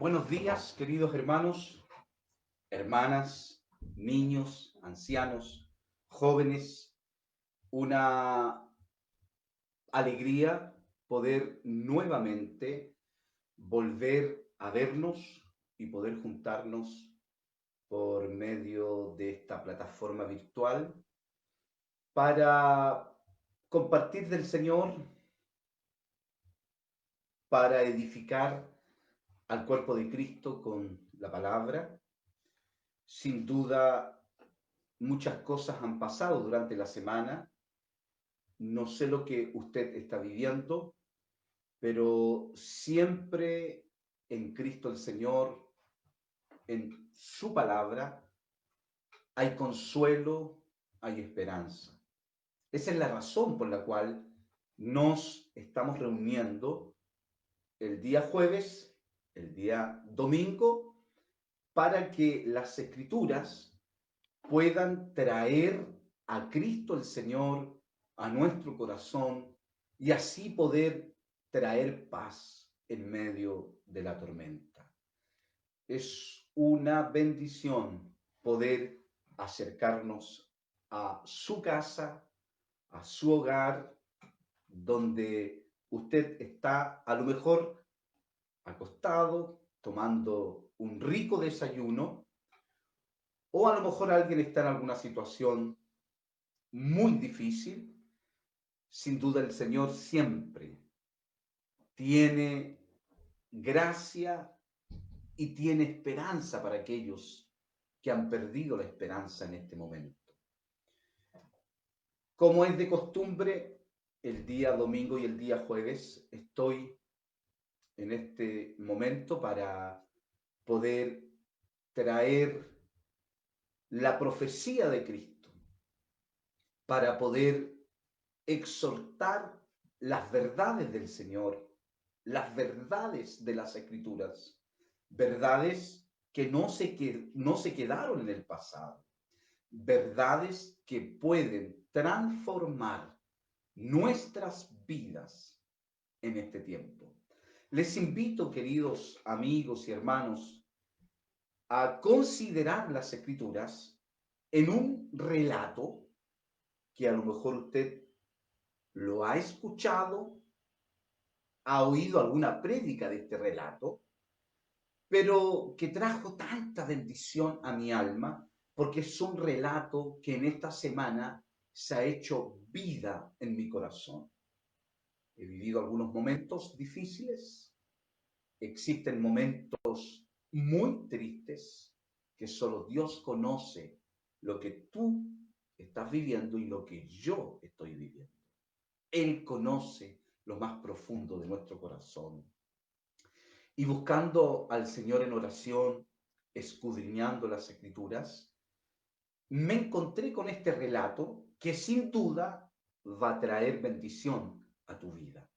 Buenos días, queridos hermanos, hermanas, niños, ancianos, jóvenes. Una alegría poder nuevamente volver a vernos y poder juntarnos por medio de esta plataforma virtual para compartir del Señor, para edificar al cuerpo de Cristo con la palabra. Sin duda, muchas cosas han pasado durante la semana. No sé lo que usted está viviendo, pero siempre en Cristo el Señor, en su palabra, hay consuelo, hay esperanza. Esa es la razón por la cual nos estamos reuniendo el día jueves, el día domingo, para que las Escrituras puedan traer a Cristo el Señor a nuestro corazón y así poder traer paz en medio de la tormenta. Es una bendición poder acercarnos a su casa, a su hogar, donde usted está a lo mejor acostado, tomando un rico desayuno, o a lo mejor alguien está en alguna situación muy difícil. Sin duda el Señor siempre tiene gracia y tiene esperanza para aquellos que han perdido la esperanza en este momento. Como es de costumbre, el día domingo y el día jueves estoy en este momento para poder traer la profecía de Cristo, para poder exhortar las verdades del Señor, las verdades de las Escrituras, verdades que no se quedaron en el pasado, verdades que pueden transformar nuestras vidas en este tiempo. Les invito, queridos amigos y hermanos, a considerar las Escrituras en un relato que a lo mejor usted lo ha escuchado, ha oído alguna prédica de este relato, pero que trajo tanta bendición a mi alma, porque es un relato que en esta semana se ha hecho vida en mi corazón. He vivido algunos momentos difíciles, existen momentos muy tristes que solo Dios conoce lo que tú estás viviendo y lo que yo estoy viviendo. Él conoce lo más profundo de nuestro corazón. Y buscando al Señor en oración, escudriñando las Escrituras, me encontré con este relato que sin duda va a traer bendición a tu vida.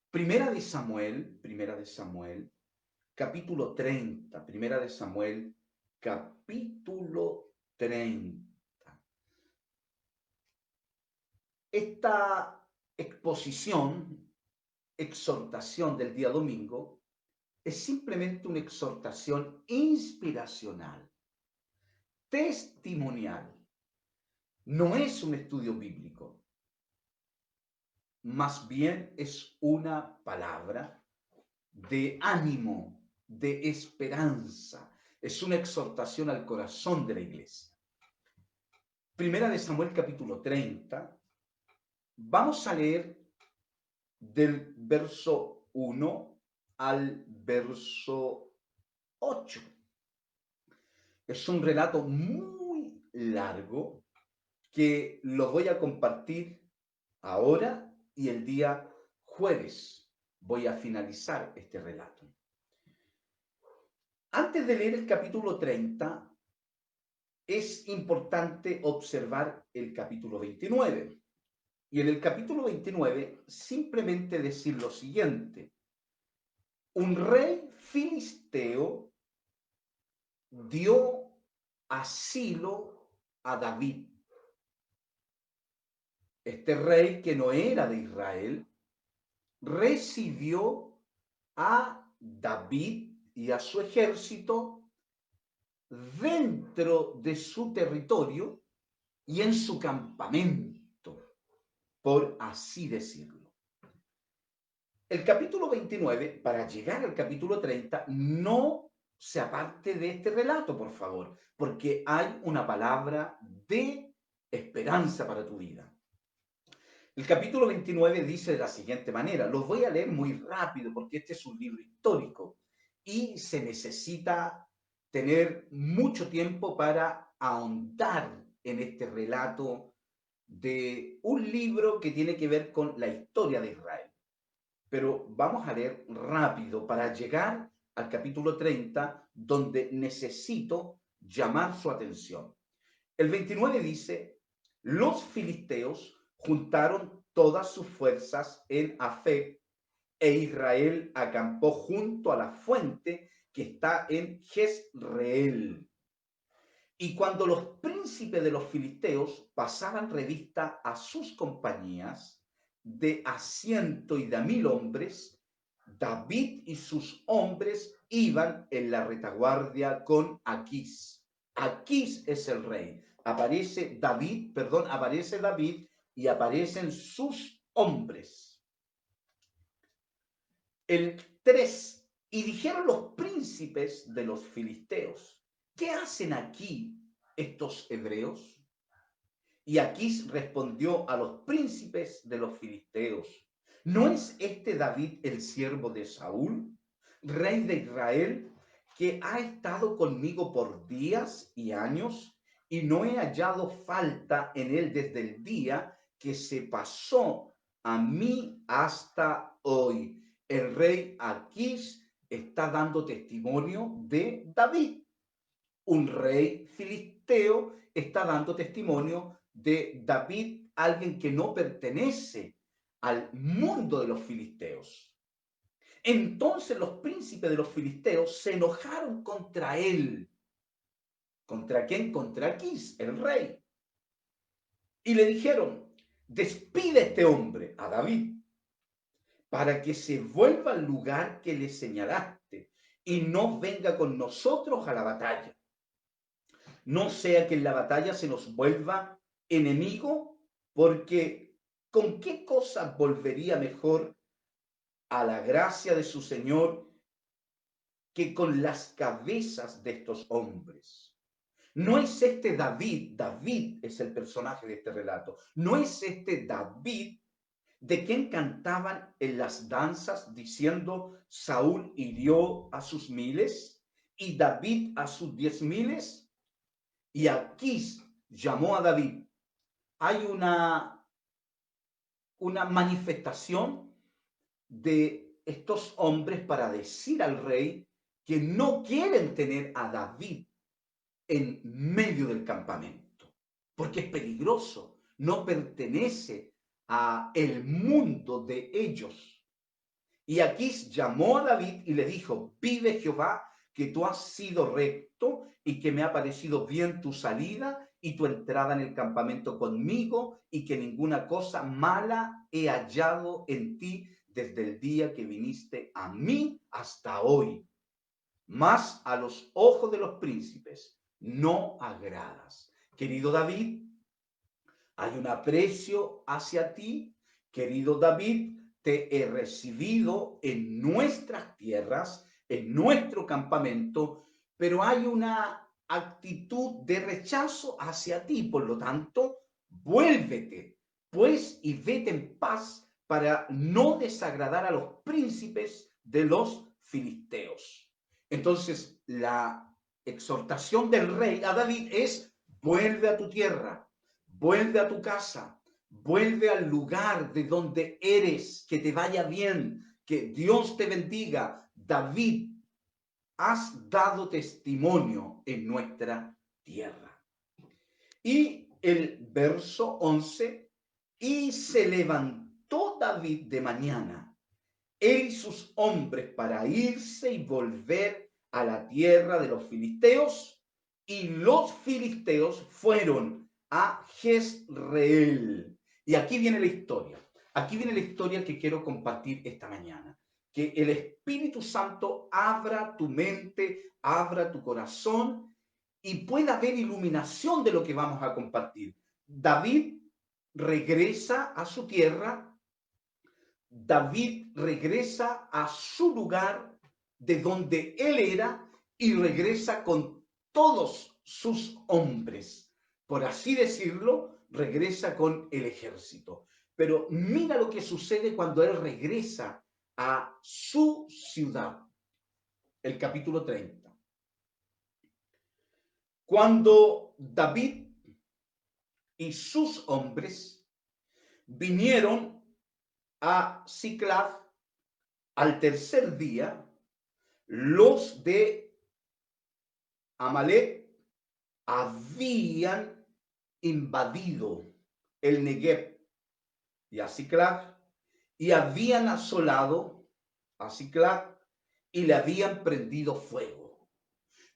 Primera de Samuel, capítulo 30, Primera de Samuel, capítulo 30. Esta exposición, exhortación del día domingo, es simplemente una exhortación inspiracional, testimonial. No es un estudio bíblico, más bien es una palabra de ánimo, de esperanza. Es una exhortación al corazón de la iglesia. Primera de Samuel capítulo 30. Vamos a leer del verso 1 al verso 8. Es un relato muy largo que lo voy a compartir ahora y el día jueves voy a finalizar este relato. Antes de leer el capítulo 30, es importante observar el capítulo 29. Y en el capítulo 29, simplemente decir lo siguiente. Un rey filisteo dio asilo a David. Este rey, que no era de Israel, recibió a David y a su ejército dentro de su territorio y en su campamento, por así decirlo. El capítulo 29, para llegar al capítulo 30, no se aparte de este relato, por favor, porque hay una palabra de esperanza para tu vida. El capítulo 29 dice de la siguiente manera, los voy a leer muy rápido porque este es un libro histórico y se necesita tener mucho tiempo para ahondar en este relato de un libro que tiene que ver con la historia de Israel. Pero vamos a leer rápido para llegar al capítulo 30, donde necesito llamar su atención. El 29 dice, los filisteos juntaron todas sus fuerzas en Afec e Israel acampó junto a la fuente que está en Jezreel. Y cuando los príncipes de los filisteos pasaban revista a sus compañías de a 100 y de a 1000 hombres, David y sus hombres iban en la retaguardia con Aquís. Aquís es el rey. Aparece David y aparecen sus hombres. El 3. Y dijeron los príncipes de los filisteos, ¿qué hacen aquí estos hebreos? Y Aquís respondió a los príncipes de los filisteos, ¿no es este David el siervo de Saúl, rey de Israel, que ha estado conmigo por días y años, y no he hallado falta en él desde el día que se pasó a mí hasta hoy? El rey Aquís está dando testimonio de David. Un rey filisteo está dando testimonio de David, alguien que no pertenece al mundo de los filisteos. Entonces los príncipes de los filisteos se enojaron contra él. ¿Contra quién? Contra Aquís, el rey. Y le dijeron, despide a este hombre, a David, para que se vuelva al lugar que le señalaste y no venga con nosotros a la batalla. No sea que en la batalla se nos vuelva enemigo, porque ¿con qué cosa volvería mejor a la gracia de su Señor que con las cabezas de estos hombres? No es este David, David es el personaje de este relato, no es este David de quien cantaban en las danzas diciendo, Saúl hirió a sus 1000 y David a sus 10.000. Y Aquís llamó a David. Hay una manifestación de estos hombres para decir al rey que no quieren tener a David en medio del campamento, porque es peligroso, no pertenece a el mundo de ellos. Y Aquís llamó a David y le dijo, vive Jehová, que tú has sido recto y que me ha parecido bien tu salida y tu entrada en el campamento conmigo y que ninguna cosa mala he hallado en ti desde el día que viniste a mí hasta hoy. Mas a los ojos de los príncipes no agradas. Querido David, hay un aprecio hacia ti. Querido David, te he recibido en nuestras tierras, en nuestro campamento, pero hay una actitud de rechazo hacia ti. Por lo tanto, vuélvete, pues, y vete en paz para no desagradar a los príncipes de los filisteos. Entonces, la exhortación del rey a David es, vuelve a tu tierra, vuelve a tu casa, vuelve al lugar de donde eres, que te vaya bien, que Dios te bendiga. David, has dado testimonio en nuestra tierra. Y el verso 11, y se levantó David de mañana, él y sus hombres, para irse y volver a la tierra de los filisteos, y los filisteos fueron a Jezreel. Y aquí viene la historia. Aquí viene la historia que quiero compartir esta mañana. que el Espíritu Santo abra tu mente, abra tu corazón y pueda haber iluminación de lo que vamos a compartir. David regresa a su tierra, David regresa a su lugar de donde él era y regresa con todos sus hombres. Por así decirlo, regresa con el ejército. Pero mira lo que sucede cuando él regresa a su ciudad. El capítulo 30. Cuando David y sus hombres vinieron a Siclag al tercer día, los de Amalek habían invadido el Negev y a Siclag y habían asolado a Siclag y le habían prendido fuego.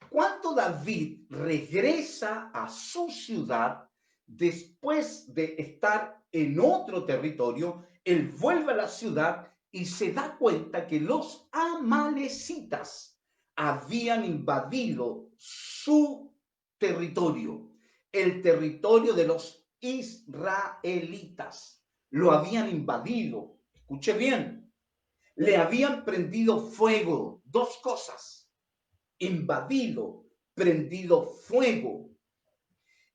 Cuando David regresa a su ciudad, después de estar en otro territorio, él vuelve a la ciudad y se da cuenta que los amalecitas habían invadido su territorio, el territorio de los israelitas. Lo habían invadido. Escuche bien, le habían prendido fuego. Dos cosas: invadido, prendido fuego,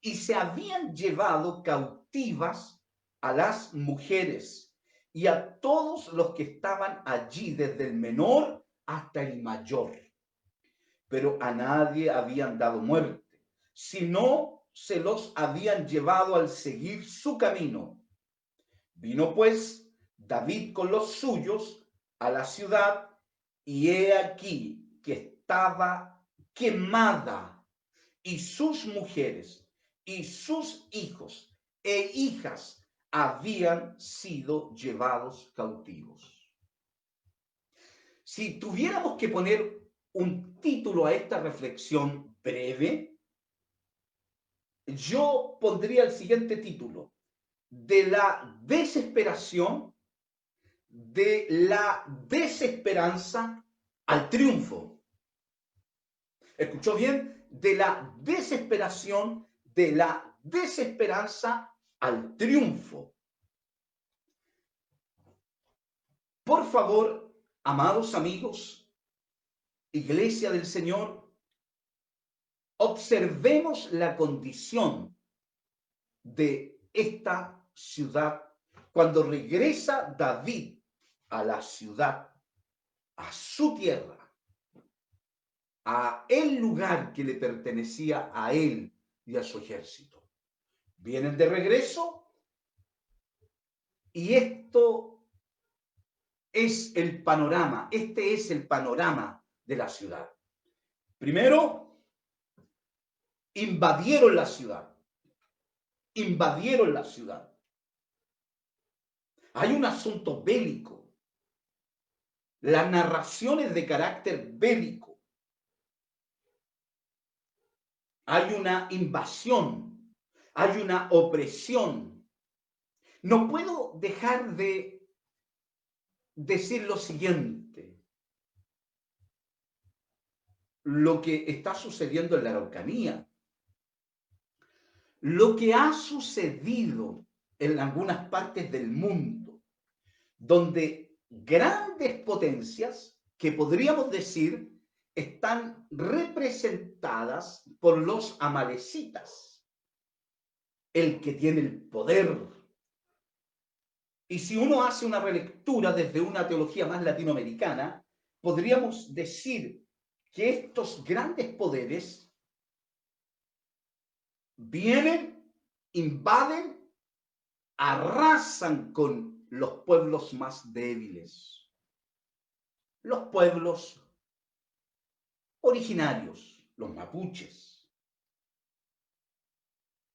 y se habían llevado cautivas a las mujeres y a todos los que estaban allí, desde el menor hasta el mayor. Pero a nadie habían dado muerte, sino se los habían llevado al seguir su camino. Vino pues David con los suyos a la ciudad, y he aquí que estaba quemada, y sus mujeres y sus hijos e hijas habían sido llevados cautivos. Si tuviéramos que poner un título a esta reflexión breve, yo pondría el siguiente título: de la desesperación, de la desesperanza al triunfo. ¿Escuchó bien? De la desesperación, de la desesperanza al triunfo. Por favor, amados amigos, Iglesia del Señor, observemos la condición de esta ciudad cuando regresa David a la ciudad, a su tierra, a el lugar que le pertenecía a él y a su ejército. Vienen de regreso y esto es el panorama, este es el panorama de la ciudad. Primero, invadieron la ciudad, invadieron la ciudad. Hay un asunto bélico. La narración es de carácter bélico. Hay una invasión, hay una opresión. No puedo dejar de decir lo siguiente: lo que está sucediendo en la Araucanía, lo que ha sucedido en algunas partes del mundo, donde grandes potencias, que podríamos decir están representadas por los amalecitas, el que tiene el poder. Y si uno hace una relectura desde una teología más latinoamericana, podríamos decir que estos grandes poderes vienen, invaden, arrasan con los pueblos más débiles, los pueblos originarios, los mapuches.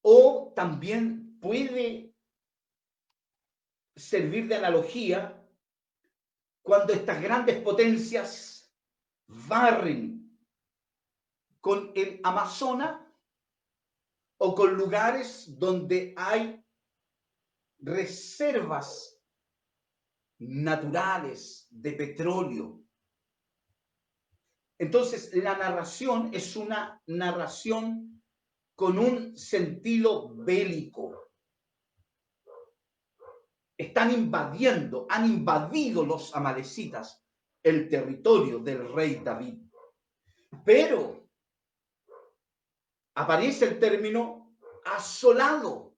O también puede servir de analogía cuando estas grandes potencias barren con el Amazonas o con lugares donde hay reservas naturales, de petróleo. Entonces, la narración es una narración con un sentido bélico. Han invadido los amalecitas el territorio del rey David. Pero aparece el término asolado.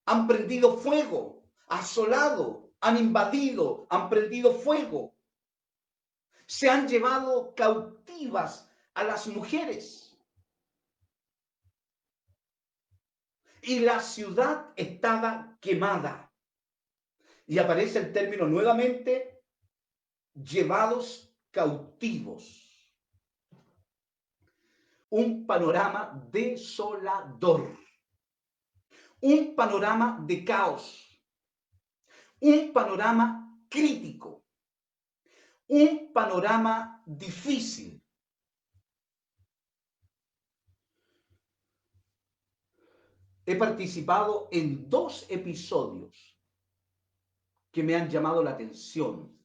Han prendido fuego, asolado, han invadido, han prendido fuego. Se han llevado cautivas a las mujeres. Y la ciudad estaba quemada. Y aparece el término nuevamente, llevados cautivos. Un panorama desolador. Un panorama de caos. Un panorama crítico. Un panorama difícil. He participado en 2 episodios que me han llamado la atención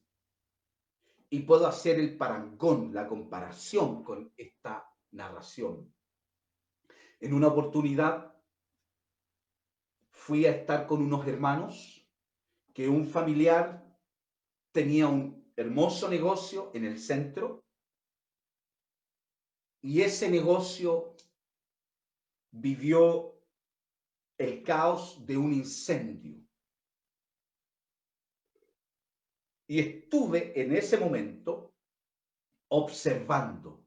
y puedo hacer el parangón, la comparación con esta narración. En una oportunidad fui a estar con unos hermanos que un familiar tenía un hermoso negocio en el centro y ese negocio vivió el caos de un incendio. Y estuve en ese momento observando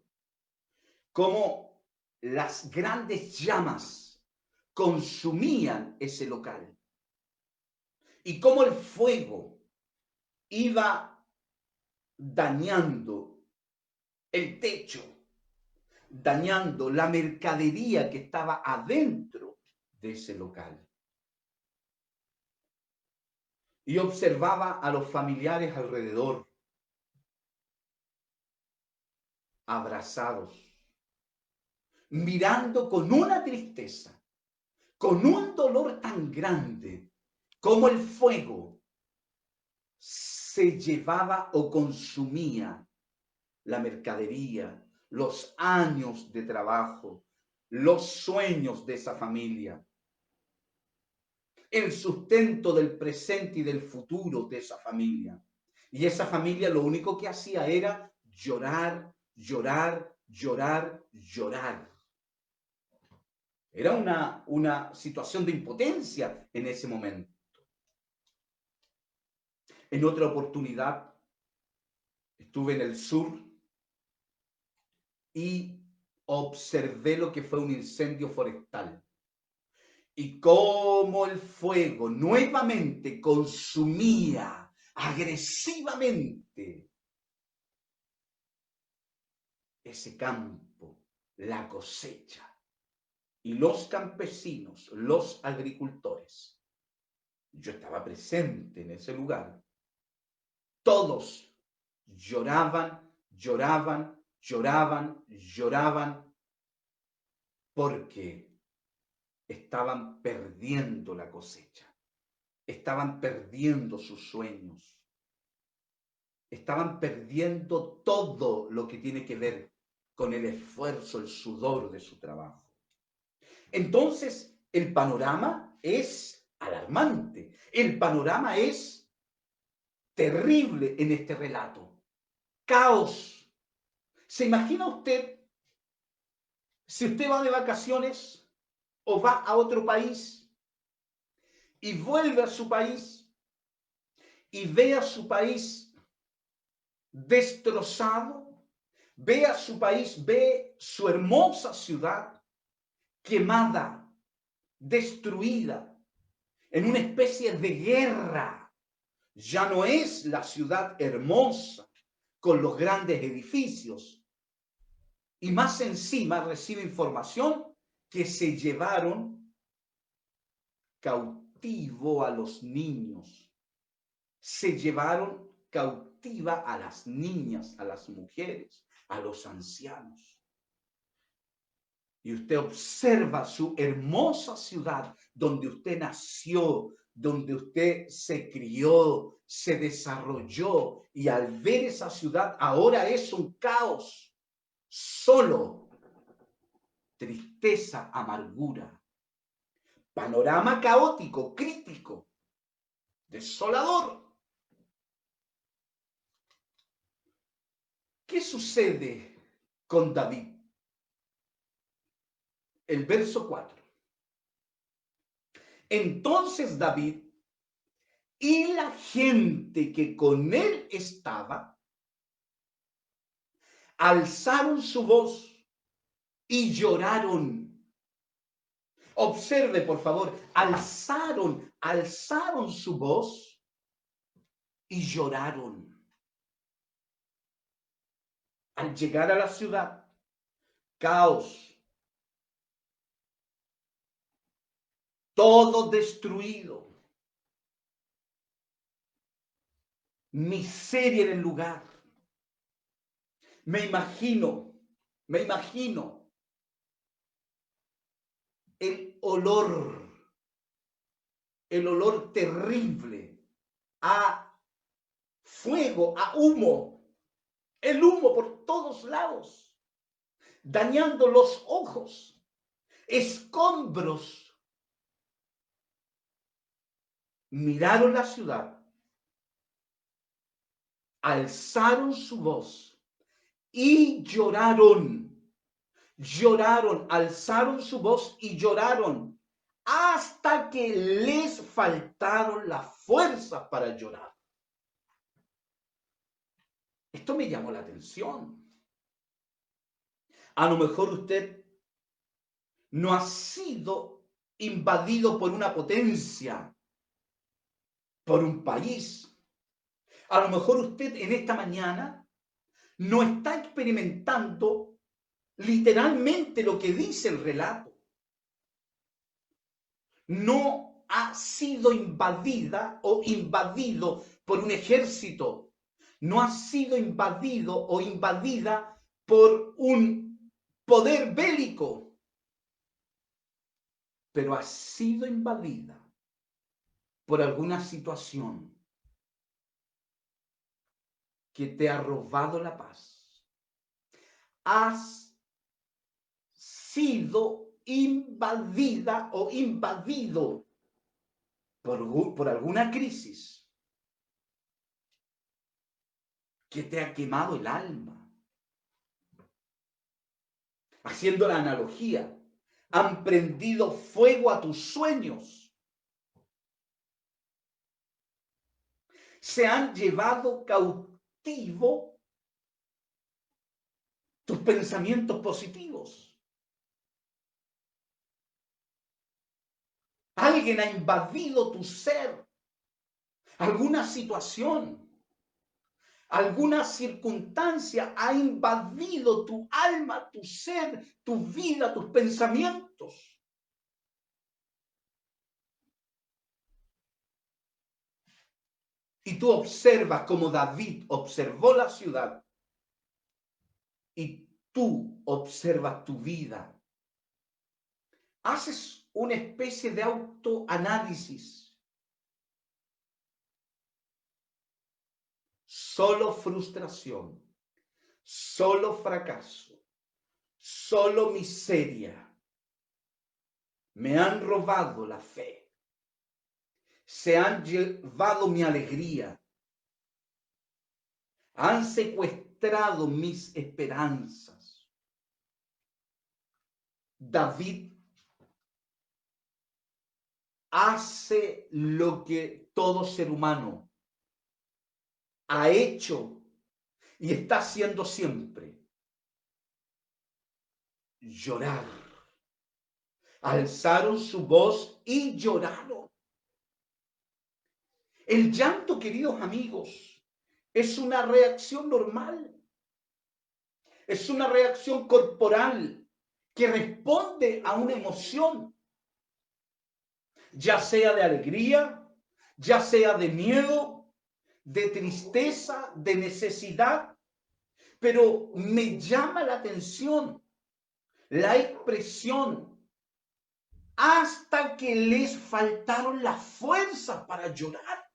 cómo las grandes llamas consumían ese local y cómo el fuego iba dañando el techo, dañando la mercadería que estaba adentro de ese local. Y observaba a los familiares alrededor, abrazados, mirando con una tristeza, con un dolor tan grande, como el fuego se llevaba o consumía la mercadería, los años de trabajo, los sueños de esa familia, el sustento del presente y del futuro de esa familia. Y esa familia lo único que hacía era llorar, llorar, llorar, llorar. Era una situación de impotencia en ese momento. En otra oportunidad estuve en el sur y observé lo que fue un incendio forestal y cómo el fuego nuevamente consumía agresivamente ese campo, la cosecha, y los campesinos, los agricultores. Yo estaba presente en ese lugar. Todos lloraban, lloraban, lloraban, lloraban, porque estaban perdiendo la cosecha, estaban perdiendo sus sueños, estaban perdiendo todo lo que tiene que ver con el esfuerzo, el sudor de su trabajo. Entonces, el panorama es alarmante, el panorama es terrible en este relato. Caos. ¿Se imagina usted si usted va de vacaciones o va a otro país y vuelve a su país y ve a su país destrozado, ve a su país, ve su hermosa ciudad quemada, destruida, en una especie de guerra? Ya no es la ciudad hermosa con los grandes edificios. Y más encima recibe información que se llevaron cautivo a los niños. Se llevaron cautiva a las niñas, a las mujeres, a los ancianos. Y usted observa su hermosa ciudad donde usted nació, donde usted se crió, se desarrolló y al ver esa ciudad ahora es un caos, solo, tristeza, amargura, panorama caótico, crítico, desolador. ¿Qué sucede con David? El verso 4. Entonces David y la gente que con él estaba alzaron su voz y lloraron. Observe, por favor, alzaron su voz y lloraron. Al llegar a la ciudad, caos, todo destruido, miseria en el lugar. Me imagino el olor terrible a fuego, a humo, el humo por todos lados, dañando los ojos, escombros. Miraron la ciudad, alzaron su voz y lloraron, alzaron su voz y lloraron hasta que les faltaron las fuerzas para llorar. Esto me llamó la atención. A lo mejor usted no ha sido invadido por una potencia, por un país. A lo mejor usted en esta mañana no está experimentando literalmente lo que dice el relato. No ha sido invadida o invadido por un ejército. No ha sido invadido o invadida por un poder bélico, pero ha sido invadida por alguna situación que te ha robado la paz. Has sido invadida o invadido por alguna crisis que te ha quemado el alma. Haciendo la analogía, han prendido fuego a tus sueños. Se han llevado cautivo tus pensamientos positivos. Alguien ha invadido tu ser. Alguna situación, alguna circunstancia ha invadido tu alma, tu ser, tu vida, tus pensamientos. Y tú observas como David observó la ciudad y tú observas tu vida. Haces una especie de autoanálisis. Solo frustración, solo fracaso, solo miseria. Me han robado la fe. Se han llevado mi alegría. Han secuestrado mis esperanzas. David hace lo que todo ser humano ha hecho y está haciendo siempre: llorar. Alzaron su voz y lloraron. El llanto, queridos amigos, es una reacción normal. Es una reacción corporal que responde a una emoción, ya sea de alegría, ya sea de miedo, de tristeza, de necesidad. Pero me llama la atención la expresión hasta que les faltaron las fuerzas para llorar.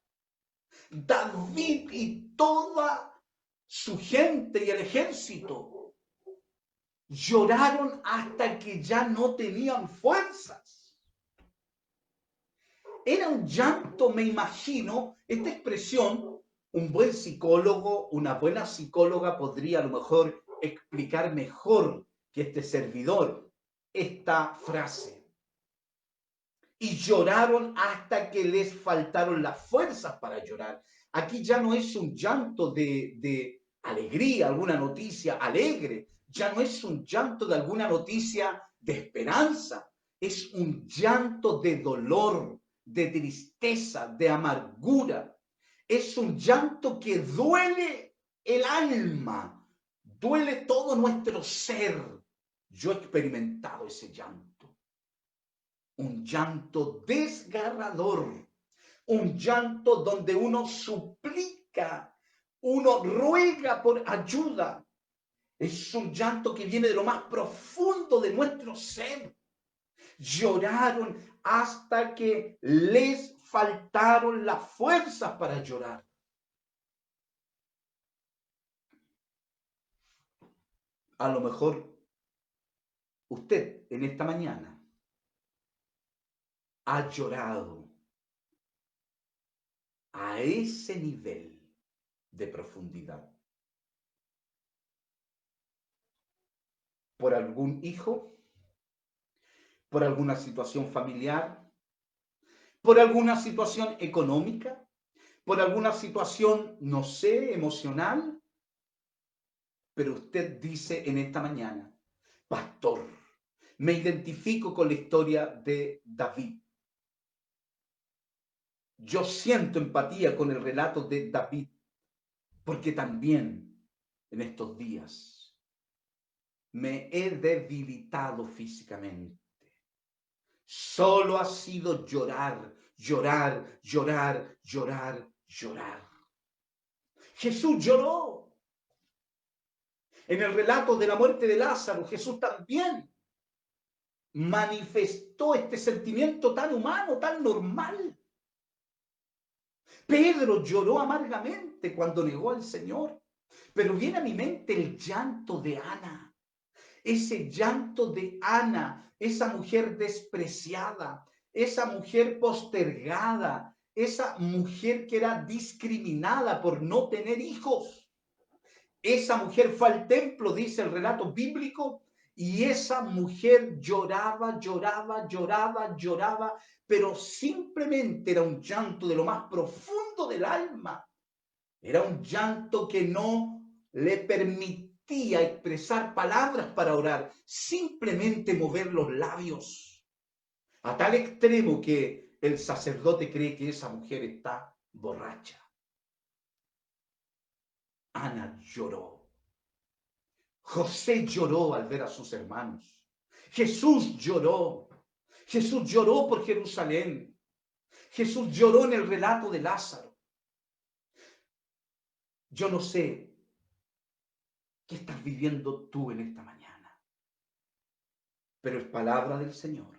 David y toda su gente y el ejército lloraron hasta que ya no tenían fuerzas. Era un llanto, me imagino, esta expresión, un buen psicólogo, una buena psicóloga podría a lo mejor explicar mejor que este servidor esta frase. Y lloraron hasta que les faltaron las fuerzas para llorar. Aquí ya no es un llanto de alegría, alguna noticia alegre, ya no es un llanto de alguna noticia de esperanza, es un llanto de dolor, de tristeza, de amargura. Es un llanto que duele el alma, duele todo nuestro ser. Yo he experimentado ese llanto. Un llanto desgarrador, un llanto donde uno suplica, uno ruega por ayuda. Es un llanto que viene de lo más profundo de nuestro ser. Lloraron hasta que les faltaron las fuerzas para llorar. A lo mejor usted en esta mañana ha llorado a ese nivel de profundidad por algún hijo, por alguna situación familiar, por alguna situación económica, por alguna situación, no sé, emocional. Pero usted dice en esta mañana, pastor, me identifico con la historia de David. Yo siento empatía con el relato de David, porque también en estos días me he debilitado físicamente. Solo ha sido llorar, llorar, llorar, llorar, llorar. Jesús lloró. En el relato de la muerte de Lázaro, Jesús también manifestó este sentimiento tan humano, tan normal. Pedro lloró amargamente cuando negó al Señor. Pero viene a mi mente el llanto de Ana. Ese llanto de Ana, esa mujer despreciada, esa mujer postergada, esa mujer que era discriminada por no tener hijos. Esa mujer fue al templo, dice el relato bíblico, y esa mujer lloraba, lloraba, lloraba, lloraba, pero simplemente era un llanto de lo más profundo del alma. Era un llanto que no le permitía expresar palabras para orar, simplemente mover los labios, a tal extremo que el sacerdote cree que esa mujer está borracha. Ana lloró. José lloró al ver a sus hermanos. Jesús lloró. Jesús lloró por Jerusalén. Jesús lloró en el relato de Lázaro. Yo no sé qué estás viviendo tú en esta mañana, pero es palabra del Señor.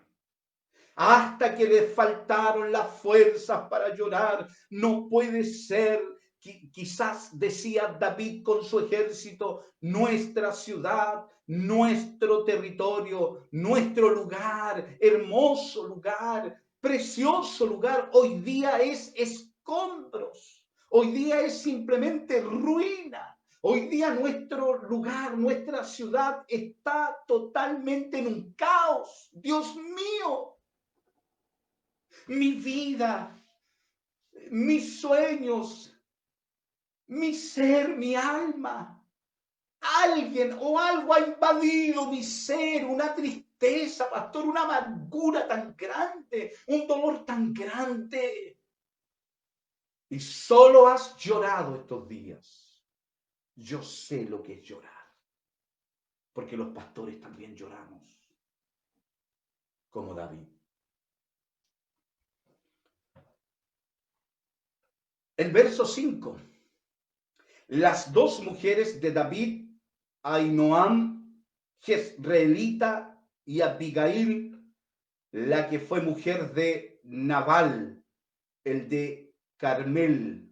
Hasta que le faltaron las fuerzas para llorar, no puede ser. Quizás decía David con su ejército, nuestra ciudad, nuestro territorio, nuestro lugar, hermoso lugar, precioso lugar, hoy día es escombros, hoy día es simplemente ruina. Hoy día nuestro lugar, nuestra ciudad está totalmente en un caos. Dios mío, mi vida, mis sueños, mi ser, mi alma. Alguien o algo ha invadido mi ser, una tristeza, pastor, una amargura tan grande, un dolor tan grande. Y solo has llorado estos días. Yo sé lo que es llorar, porque los pastores también lloramos, como David. El verso 5. Las dos mujeres de David, Ainoam, Jezreelita y Abigail, la que fue mujer de Nabal, el de Carmel,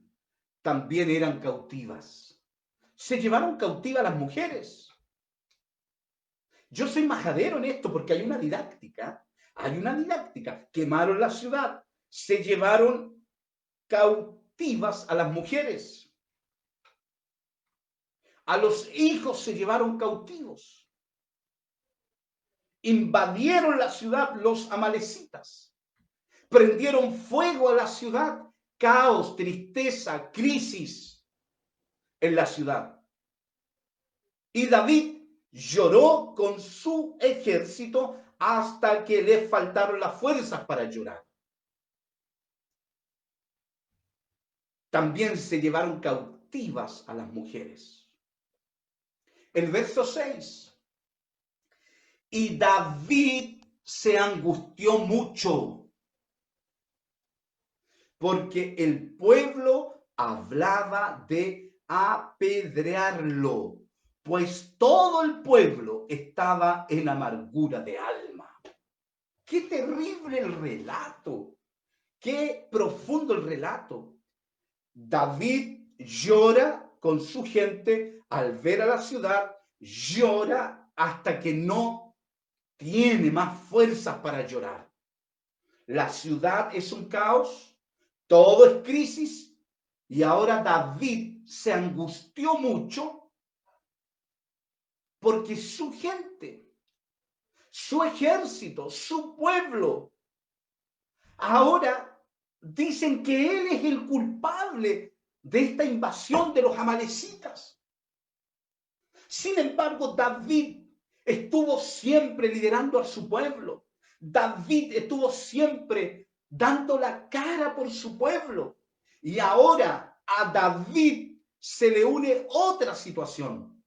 también eran cautivas. Se llevaron cautivas las mujeres. Yo soy majadero en esto porque hay una didáctica. Hay una didáctica. Quemaron la ciudad. Se llevaron cautivas a las mujeres. A los hijos se llevaron cautivos. Invadieron la ciudad los amalecitas. Prendieron fuego a la ciudad. Caos, tristeza, crisis en la ciudad. Y David lloró con su ejército hasta que le faltaron las fuerzas para llorar. También se llevaron cautivas a las mujeres. El verso 6. Y David se angustió mucho porque el pueblo hablaba de apedrearlo, pues todo el pueblo estaba en amargura de alma. Qué terrible el relato, qué profundo el relato. David llora con su gente al ver a la ciudad, llora hasta que no tiene más fuerzas para llorar. La ciudad es un caos, todo es crisis, y ahora David se angustió mucho porque su gente, su ejército, su pueblo, ahora dicen que él es el culpable de esta invasión de los amalecitas. Sin embargo, David estuvo siempre liderando a su pueblo. David estuvo siempre dando la cara por su pueblo. Y ahora a David se le une otra situación.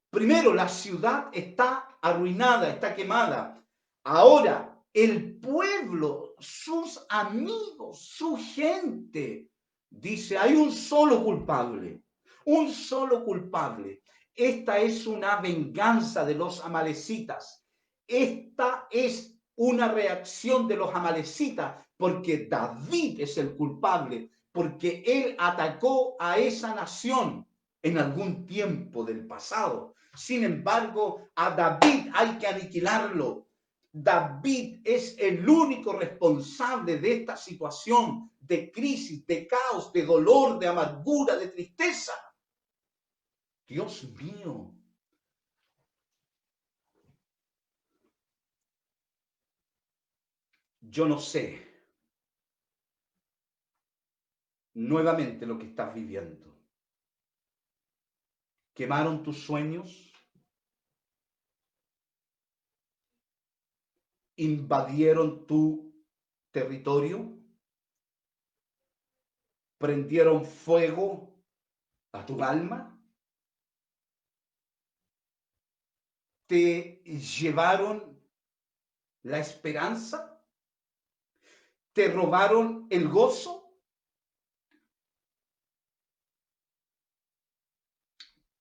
Primero, la ciudad está arruinada, está quemada. Ahora, el pueblo, sus amigos, su gente, dice, hay un solo culpable, un solo culpable. Esta es una venganza de los amalecitas. Esta es una reacción de los amalecitas, porque David es el culpable, porque él atacó a esa nación en algún tiempo del pasado. Sin embargo, a David hay que aniquilarlo. David es el único responsable de esta situación de crisis, de caos, de dolor, de amargura, de tristeza. Dios mío. Yo no sé nuevamente lo que estás viviendo. ¿Quemaron tus sueños? ¿Invadieron tu territorio? ¿Prendieron fuego a tu alma? ¿Te llevaron la esperanza? ¿Te robaron el gozo?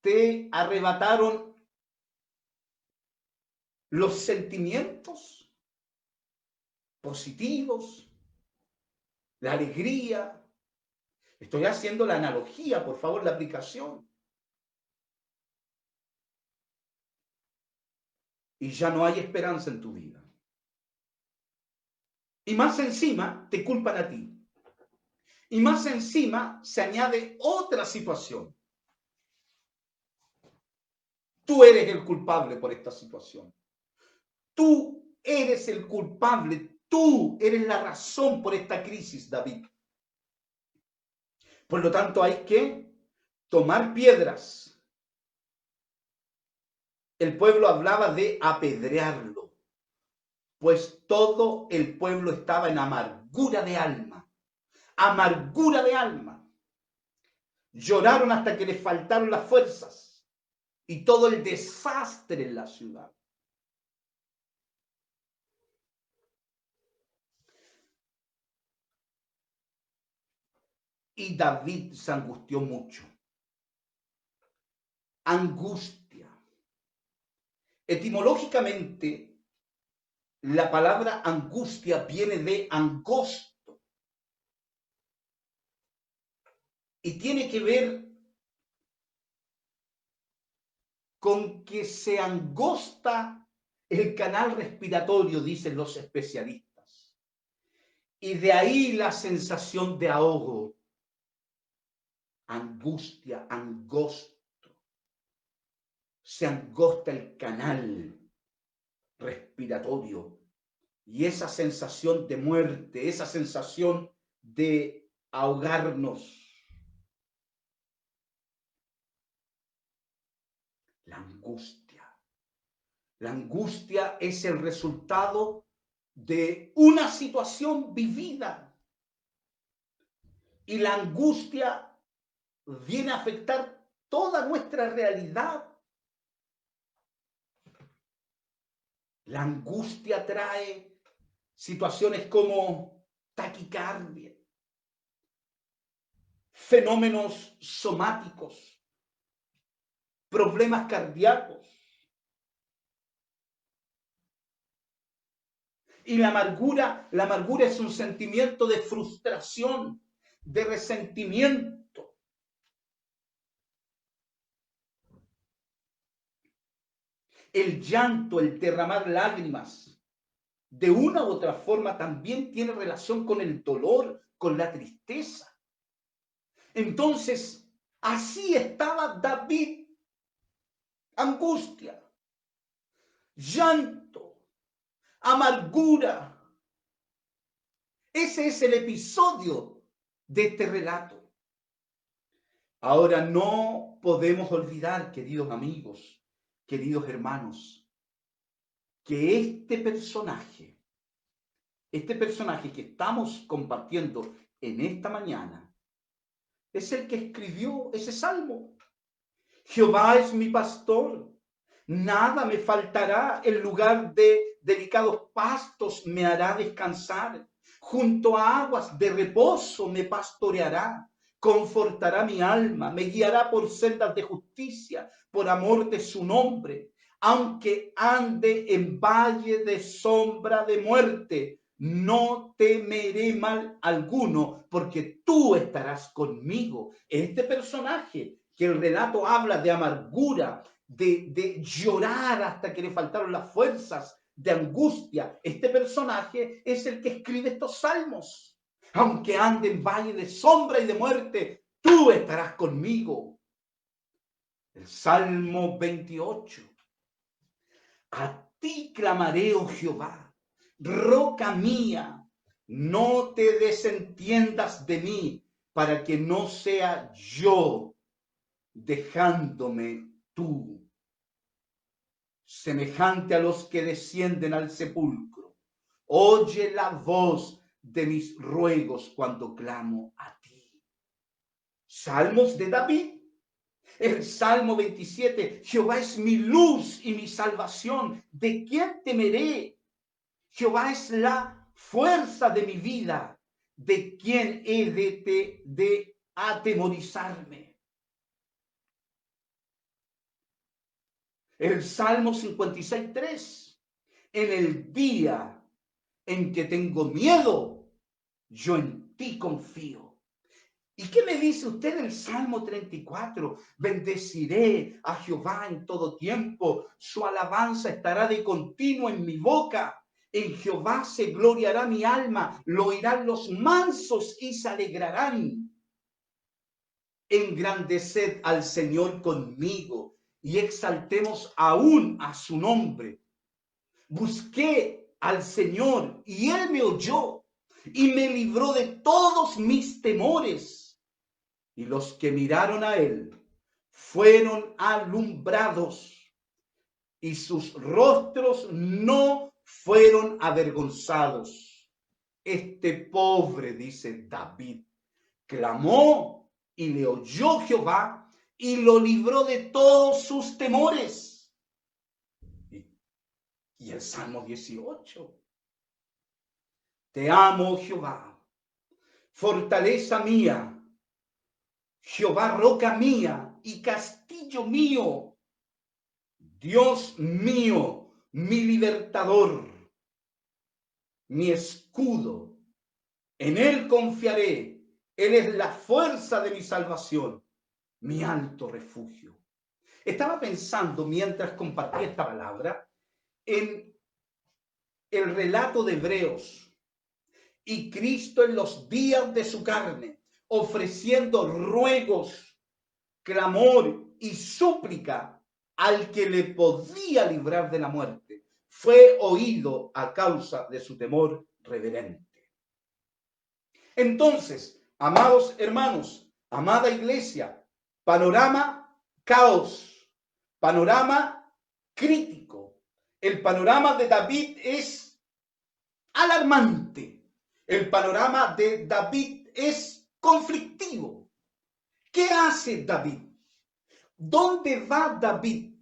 ¿Te arrebataron los sentimientos positivos, la alegría? Estoy haciendo la analogía, por favor, la aplicación. Y ya no hay esperanza en tu vida. Y más encima te culpan a ti. Y más encima se añade otra situación. Tú eres el culpable por esta situación. Tú eres el culpable. Tú eres la razón por esta crisis, David. Por lo tanto, hay que tomar piedras. El pueblo hablaba de apedrearlo, pues todo el pueblo estaba en amargura de alma. Amargura de alma. Lloraron hasta que les faltaron las fuerzas y todo el desastre en la ciudad. Y David se angustió mucho. Angustia. Etimológicamente, La palabra angustia viene de angosto y tiene que ver con que se angosta el canal respiratorio, dicen los especialistas. Y de ahí la sensación de ahogo, angustia, angosto. Se angosta el canal respiratorio y esa sensación de muerte, esa sensación de ahogarnos. La angustia. La angustia es el resultado de una situación vivida. Y la angustia viene a afectar toda nuestra realidad. La angustia trae situaciones como taquicardia, fenómenos somáticos, problemas cardíacos. Y la amargura es un sentimiento de frustración, de resentimiento. El llanto, el derramar lágrimas, de una u otra forma también tiene relación con el dolor, con la tristeza. Entonces, así estaba David. Angustia, llanto, amargura. Ese es el episodio de este relato. Ahora no podemos olvidar, queridos amigos, queridos hermanos, que este personaje que estamos compartiendo en esta mañana, es el que escribió ese salmo. Jehová es mi pastor, nada me faltará, en lugar de delicados pastos me hará descansar, junto a aguas de reposo me pastoreará, confortará mi alma, me guiará por sendas de justicia, por amor de su nombre. Aunque ande en valle de sombra de muerte, no temeré mal alguno, porque tú estarás conmigo. Este personaje, que el relato habla de amargura, de llorar hasta que le faltaron las fuerzas, de angustia, este personaje es el que escribe estos salmos. Aunque ande en valle de sombra y de muerte, tú estarás conmigo. El Salmo 28. A ti clamaré, oh Jehová, roca mía, no te desentiendas de mí, para que no sea yo dejándome tú, semejante a los que descienden al sepulcro. Oye la voz de mis ruegos cuando clamo a ti. Salmos de David. El Salmo 27, Jehová es mi luz y mi salvación. ¿De quién temeré? Jehová es la fuerza de mi vida. ¿De quién he de atemorizarme? El Salmo 56, 3. En el día en que tengo miedo, yo en ti confío. ¿Y qué me dice usted del Salmo 34? Bendeciré a Jehová en todo tiempo, su alabanza estará de continuo en mi boca. En Jehová se gloriará mi alma, lo oirán los mansos y se alegrarán. Engrandeced al Señor conmigo y exaltemos aún a su nombre. Busqué al Señor y Él me oyó y me libró de todos mis temores. Y los que miraron a Él fueron alumbrados y sus rostros no fueron avergonzados. Este pobre, dice David, clamó y le oyó Jehová y lo libró de todos sus temores. Y el Salmo 18. Te amo, Jehová, fortaleza mía, Jehová roca mía y castillo mío, Dios mío, mi libertador. mi escudo. En Él confiaré. Él es la fuerza de mi salvación, mi alto refugio. Estaba pensando mientras compartía esta palabra en el relato de Hebreos y Cristo en los días de su carne, ofreciendo ruegos, clamor y súplica al que le podía librar de la muerte. Fue oído a causa de su temor reverente. Entonces, amados hermanos, amada iglesia, panorama caos, panorama crítico. El panorama de David es alarmante. El panorama de David es conflictivo. ¿Qué hace David? ¿Dónde va David?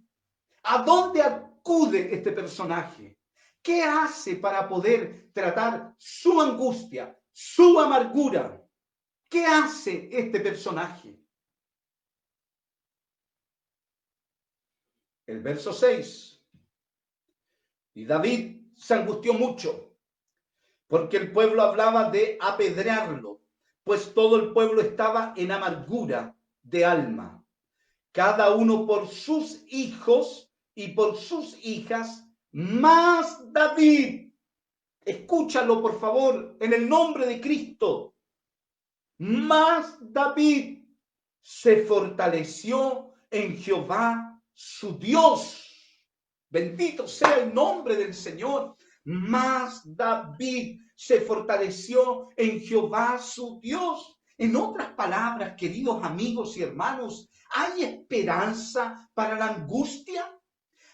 ¿A dónde acude este personaje? ¿Qué hace para poder tratar su angustia, su amargura? ¿Qué hace este personaje? El verso 6. Y David se angustió mucho, porque el pueblo hablaba de apedrearlo, pues todo el pueblo estaba en amargura de alma, cada uno por sus hijos y por sus hijas, más David. Escúchalo, por favor, en el nombre de Cristo. Mas David se fortaleció en Jehová su Dios. Bendito sea el nombre del Señor. Mas David se fortaleció en Jehová su Dios. En otras palabras, queridos amigos y hermanos, ¿hay esperanza para la angustia?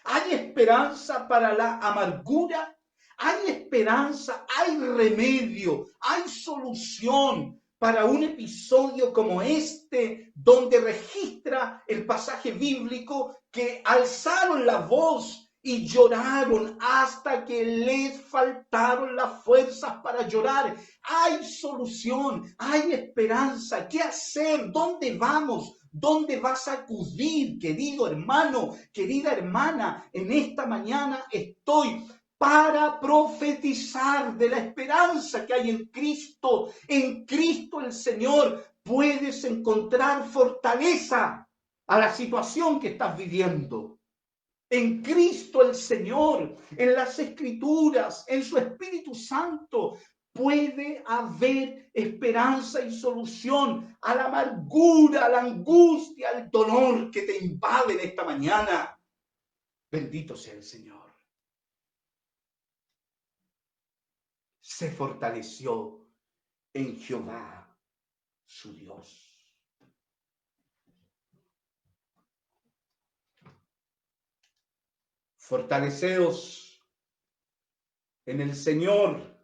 ¿Hay esperanza para la amargura? ¿Hay esperanza? ¿Hay remedio? ¿Hay solución para un episodio como este, donde registra el pasaje bíblico que alzaron la voz y lloraron hasta que les faltaron las fuerzas para llorar? Hay solución, hay esperanza. ¿Qué hacer? ¿Dónde vamos? ¿Dónde vas a acudir, querido hermano, querida hermana? En esta mañana estoy para profetizar de la esperanza que hay en Cristo. En Cristo el Señor puedes encontrar fortaleza a la situación que estás viviendo. En Cristo el Señor, en las Escrituras, en su Espíritu Santo, puede haber esperanza y solución a la amargura, a la angustia, al dolor que te invade en esta mañana. Bendito sea el Señor. Se fortaleció en Jehová, su Dios. Fortaleceos en el Señor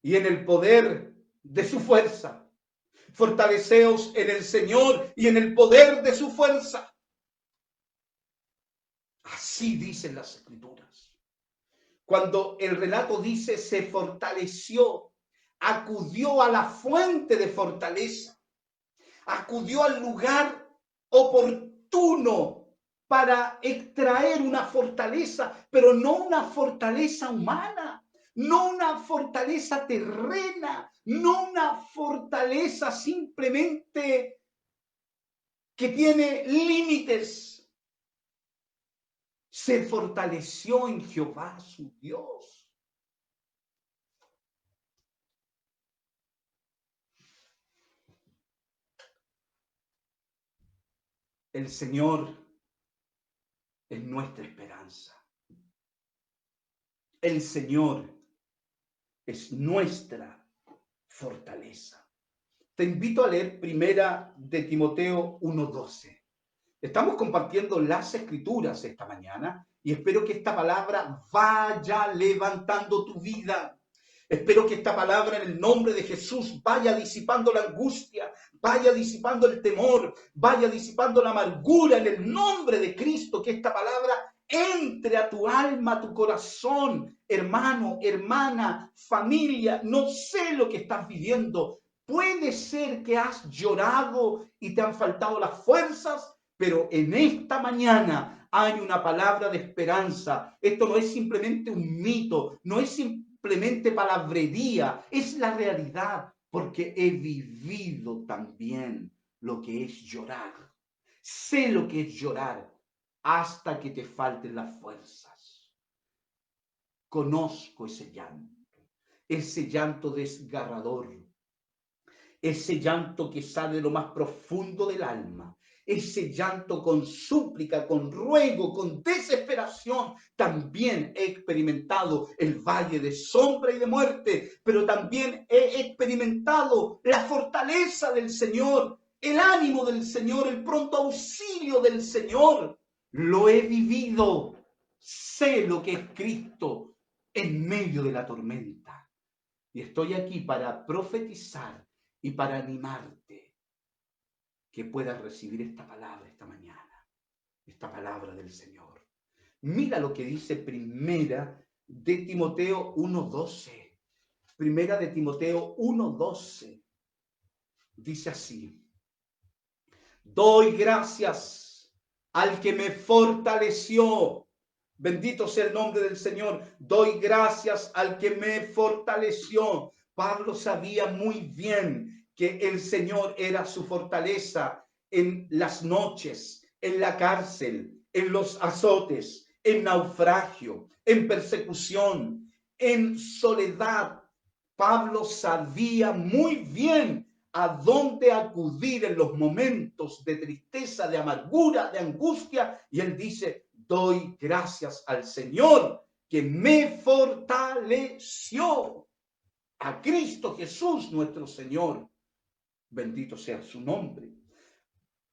y en el poder de su fuerza. Fortaleceos en el Señor y en el poder de su fuerza. Así dicen las Escrituras. Cuando el relato dice se fortaleció, acudió a la fuente de fortaleza, acudió al lugar oportuno para extraer una fortaleza, pero no una fortaleza humana, no una fortaleza terrena, no una fortaleza simplemente que tiene límites. Se fortaleció en Jehová su Dios. El Señor es nuestra esperanza. El Señor es nuestra fortaleza. Te invito a leer Primera de Timoteo 1:12. Estamos compartiendo las Escrituras esta mañana y espero que esta palabra vaya levantando tu vida. Espero que esta palabra en el nombre de Jesús vaya disipando la angustia, vaya disipando el temor, vaya disipando la amargura en el nombre de Cristo. Que esta palabra entre a tu alma, a tu corazón, hermano, hermana, familia. No sé lo que estás viviendo. Puede ser que has llorado y te han faltado las fuerzas, pero en esta mañana hay una palabra de esperanza. Esto no es simplemente un mito, no es simplemente palabrería, es la realidad, porque he vivido también lo que es llorar. Sé lo que es llorar hasta que te falten las fuerzas. Conozco ese llanto desgarrador, ese llanto que sale de lo más profundo del alma, ese llanto con súplica, con ruego, con desesperación. También he experimentado el valle de sombra y de muerte, pero también he experimentado la fortaleza del Señor, el ánimo del Señor, el pronto auxilio del Señor. Lo he vivido. Sé lo que es Cristo en medio de la tormenta. Y estoy aquí para profetizar y para animarte que puedas recibir esta palabra esta mañana, esta palabra del Señor. Mira lo que dice Primera de Timoteo 1:12. Primera de Timoteo 1:12. Dice así: doy gracias al que me fortaleció. Bendito sea el nombre del Señor. Doy gracias al que me fortaleció. Pablo sabía muy bien que el Señor era su fortaleza en las noches, en la cárcel, en los azotes, en naufragio, en persecución, en soledad. Pablo sabía muy bien a dónde acudir en los momentos de tristeza, de amargura, de angustia. Y él dice: doy gracias al Señor que me fortaleció. A Cristo Jesús nuestro Señor. Bendito sea su nombre.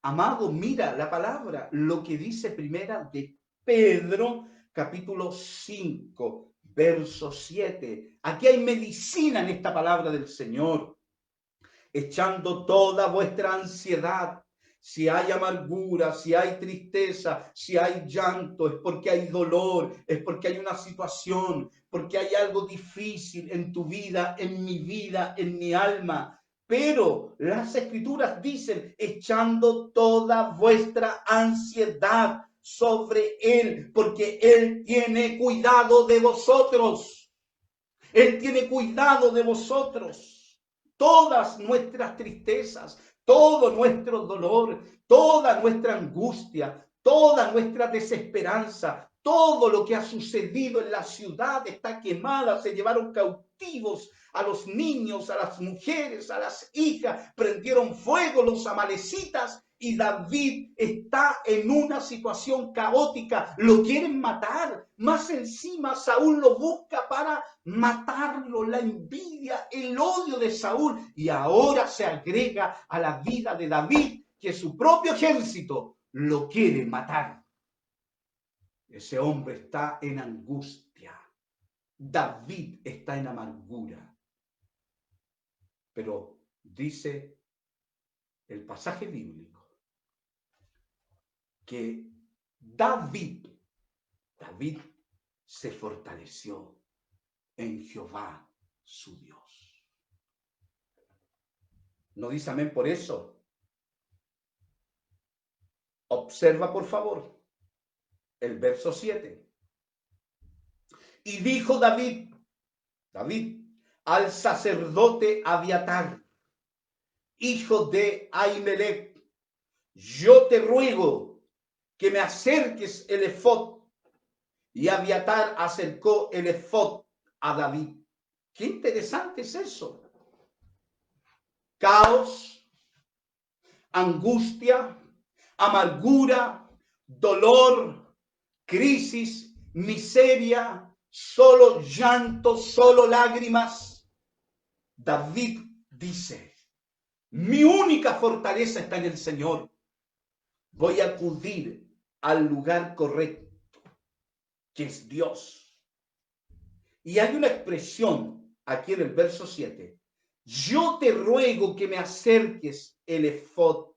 Amado, mira la palabra, lo que dice Primera de Pedro, capítulo 5, verso 7. Aquí hay medicina en esta palabra del Señor. Echando toda vuestra ansiedad. Si hay amargura, si hay tristeza, si hay llanto, es porque hay dolor, es porque hay una situación, porque hay algo difícil en tu vida, en mi alma. Pero las Escrituras dicen: echando toda vuestra ansiedad sobre Él, porque Él tiene cuidado de vosotros. Él tiene cuidado de vosotros. Todas nuestras tristezas, todo nuestro dolor, toda nuestra angustia, toda nuestra desesperanza, todo lo que ha sucedido en la ciudad está quemada. Se llevaron cautivos a los niños, a las mujeres, a las hijas, prendieron fuego los amalecitas. Y David está en una situación caótica. Lo quieren matar. Más encima, Saúl lo busca para matarlo. La envidia, el odio de Saúl. Y ahora se agrega a la vida de David que su propio ejército lo quiere matar. Ese hombre está en angustia. David está en amargura. Pero dice el pasaje bíblico que David se fortaleció en Jehová su Dios. ¿No dice amén por eso? Observa por favor el verso 7. Y dijo David al sacerdote Abiatar, hijo de Ahimelech: yo te ruego que me acerques el efod. Y Abiatar acercó el efod a David. Qué interesante es eso. Caos, angustia, amargura, dolor, crisis, miseria, solo llanto, solo lágrimas. David dice: mi única fortaleza está en el Señor. Voy a acudir al lugar correcto, que es Dios. Y hay una expresión aquí en el verso 7. Yo te ruego que me acerques el efod,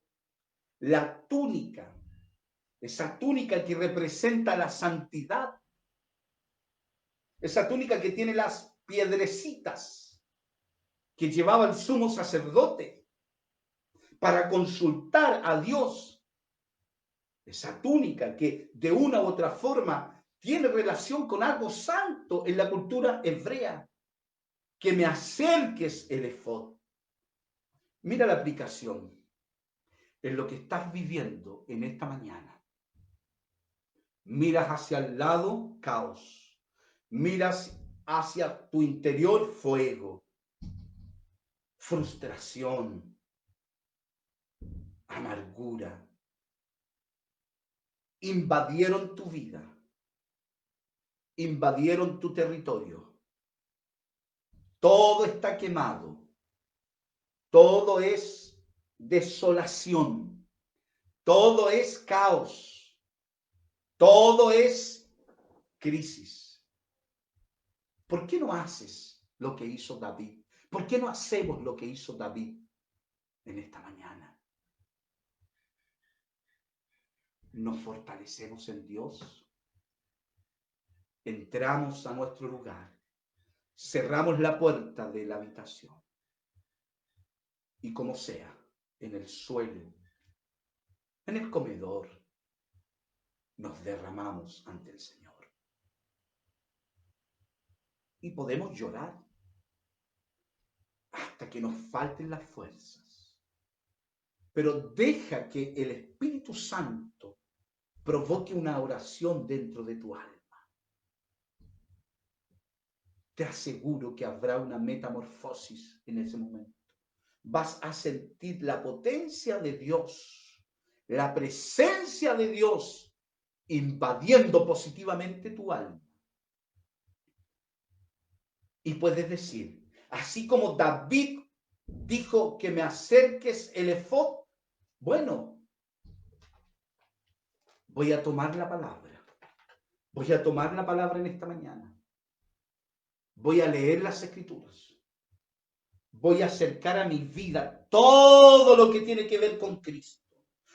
la túnica, esa túnica que representa la santidad, esa túnica que tiene las piedrecitas que llevaba el sumo sacerdote para consultar a Dios. Esa túnica que de una u otra forma tiene relación con algo santo en la cultura hebrea. que me acerques el efod. Mira la aplicación en lo que estás viviendo en esta mañana. Miras hacia el lado, caos. Miras hacia tu interior, fuego, frustración, amargura. Invadieron tu vida, invadieron tu territorio. Todo está quemado, todo es desolación, todo es caos, todo es crisis. ¿Por qué no haces lo que hizo David? ¿Por qué no hacemos lo que hizo David en esta mañana? Nos fortalecemos en Dios, entramos a nuestro lugar, cerramos la puerta de la habitación y como sea, en el suelo, en el comedor, nos derramamos ante el Señor. Y podemos llorar hasta que nos falten las fuerzas. Pero deja que el Espíritu Santo provoque una oración dentro de tu alma. Te aseguro que habrá una metamorfosis en ese momento. Vas a sentir la potencia de Dios, la presencia de Dios invadiendo positivamente tu alma. Y puedes decir, así como David dijo que me acerques el efod, bueno, voy a tomar la palabra. Voy a tomar la palabra en esta mañana. Voy a leer las Escrituras. Voy a acercar a mi vida todo lo que tiene que ver con Cristo.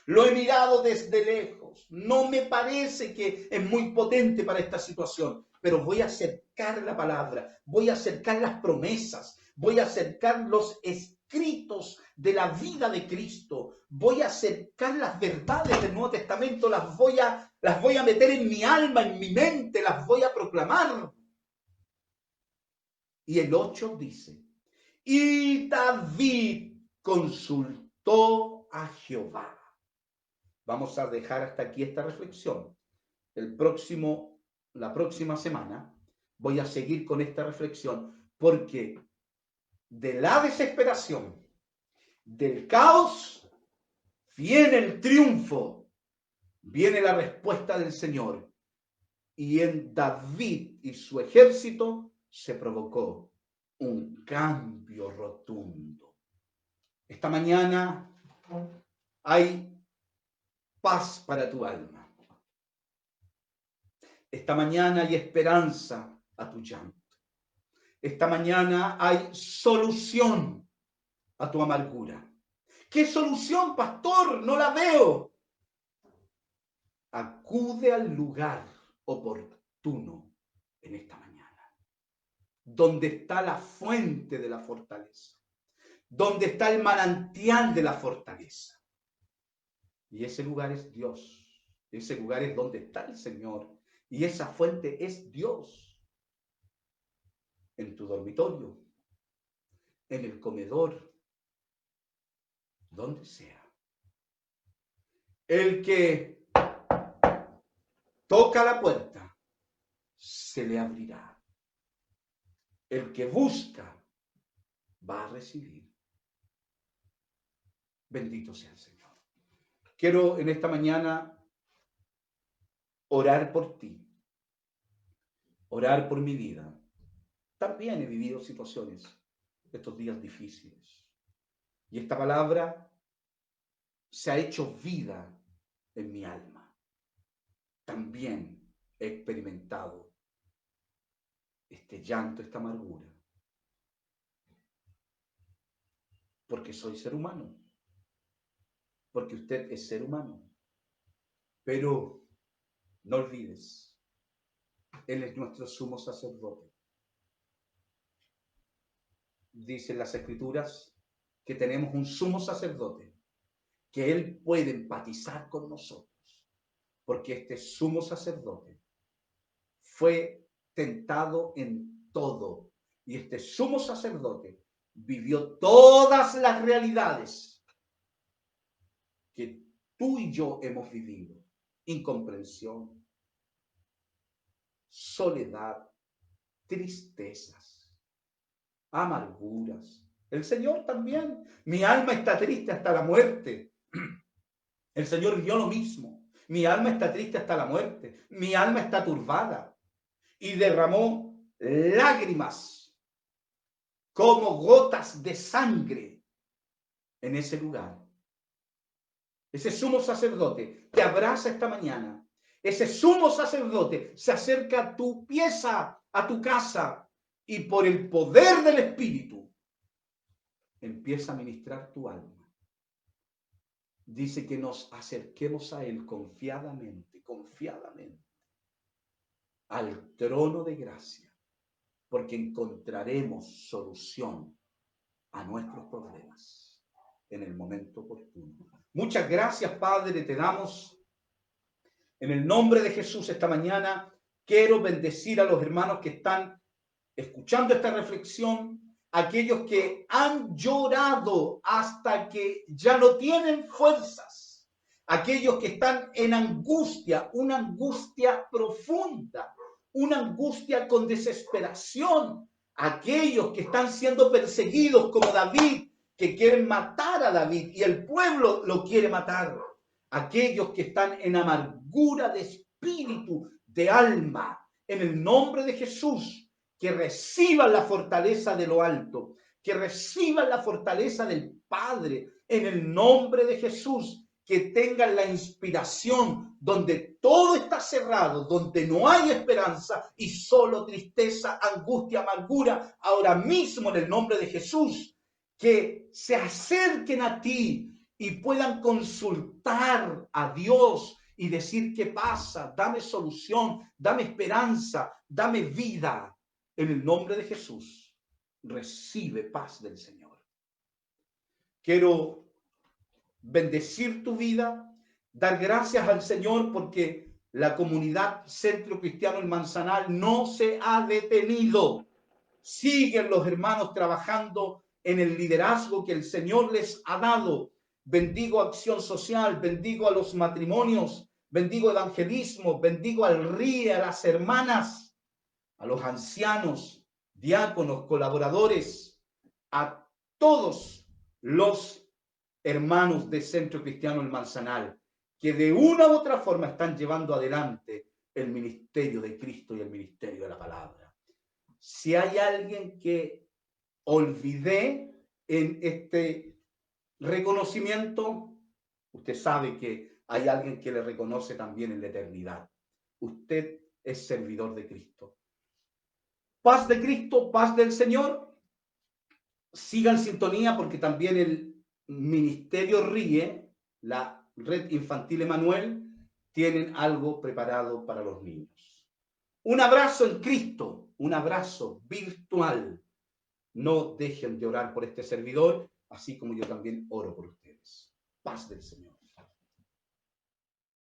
Lo he mirado desde lejos. No me parece que es muy potente para esta situación, pero voy a acercar la palabra, voy a acercar las promesas, voy a acercar los escritos de la vida de Cristo, voy a acercar las verdades del Nuevo Testamento, las voy a meter en mi alma, en mi mente, las voy a proclamar. Y el 8 dice, y David consultó a Jehová. Vamos a dejar hasta aquí esta reflexión. La próxima semana voy a seguir con esta reflexión porque de la desesperación, del caos, viene el triunfo, viene la respuesta del Señor. Y en David y su ejército se provocó un cambio rotundo. Esta mañana hay paz para tu alma. Esta mañana hay esperanza a tu llanto. Esta mañana hay solución a tu amargura. ¿Qué solución, pastor? No la veo. Acude al lugar oportuno en esta mañana, donde está la fuente de la fortaleza, donde está el manantial de la fortaleza. Y ese lugar es Dios. Ese lugar es donde está el Señor. Y esa fuente es Dios. En tu dormitorio, en el comedor, donde sea. El que toca la puerta, se le abrirá. El que busca, va a recibir. Bendito sea el Señor. Quiero en esta mañana orar por ti, orar por mi vida. También he vivido situaciones estos días difíciles. Y esta palabra se ha hecho vida en mi alma. También he experimentado este llanto, esta amargura. Porque soy ser humano. Porque usted es ser humano. Pero no olvides, Él es nuestro sumo sacerdote. Dicen las Escrituras que tenemos un sumo sacerdote, que Él puede empatizar con nosotros, porque este sumo sacerdote fue tentado en todo, Y este sumo sacerdote vivió todas las realidades que tú y yo hemos vivido. Incomprensión, soledad, tristezas, amarguras. El Señor también. Mi alma está triste hasta la muerte. El Señor vivió lo mismo. Mi alma está triste hasta la muerte. Mi alma está turbada. Y derramó lágrimas como gotas de sangre en ese lugar. Ese sumo sacerdote te abraza esta mañana. Ese sumo sacerdote se acerca a tu pieza, a tu casa, y por el poder del Espíritu empieza a ministrar tu alma. Dice que nos acerquemos a Él confiadamente, al trono de gracia, porque encontraremos solución a nuestros problemas en el momento oportuno. Muchas gracias, Padre, te damos en el nombre de Jesús esta mañana. Quiero bendecir a los hermanos que están escuchando esta reflexión, aquellos que han llorado hasta que ya no tienen fuerzas, aquellos que están en angustia, una angustia profunda, una angustia con desesperación, aquellos que están siendo perseguidos como David, que quieren matar a David y el pueblo lo quiere matar, aquellos que están en amargura de espíritu, de alma, en el nombre de Jesús, que reciban la fortaleza de lo alto, que reciban la fortaleza del Padre en el nombre de Jesús, que tengan la inspiración donde todo está cerrado, donde no hay esperanza y solo tristeza, angustia, amargura, ahora mismo en el nombre de Jesús, que se acerquen a ti y puedan consultar a Dios y decir: ¿qué pasa? Dame solución, dame esperanza, dame vida. En el nombre de Jesús, recibe paz del Señor. Quiero bendecir tu vida, dar gracias al Señor porque la comunidad Centro Cristiano El Manzanal no se ha detenido. Siguen los hermanos trabajando en el liderazgo que el Señor les ha dado. Bendigo Acción Social, bendigo a los matrimonios, bendigo evangelismo, bendigo al RIE, a las hermanas, a los ancianos, diáconos, colaboradores, a todos los hermanos de Centro Cristiano El Manzanal, que de una u otra forma están llevando adelante el ministerio de Cristo y el ministerio de la palabra. Si hay alguien que olvidé en este reconocimiento, usted sabe que hay alguien que le reconoce también en la eternidad. Usted es servidor de Cristo. Paz de Cristo, paz del Señor. Siga en sintonía porque también el Ministerio RIE, la Red Infantil Emanuel, tienen algo preparado para los niños. Un abrazo en Cristo, un abrazo virtual. No dejen de orar por este servidor, así como yo también oro por ustedes. Paz del Señor.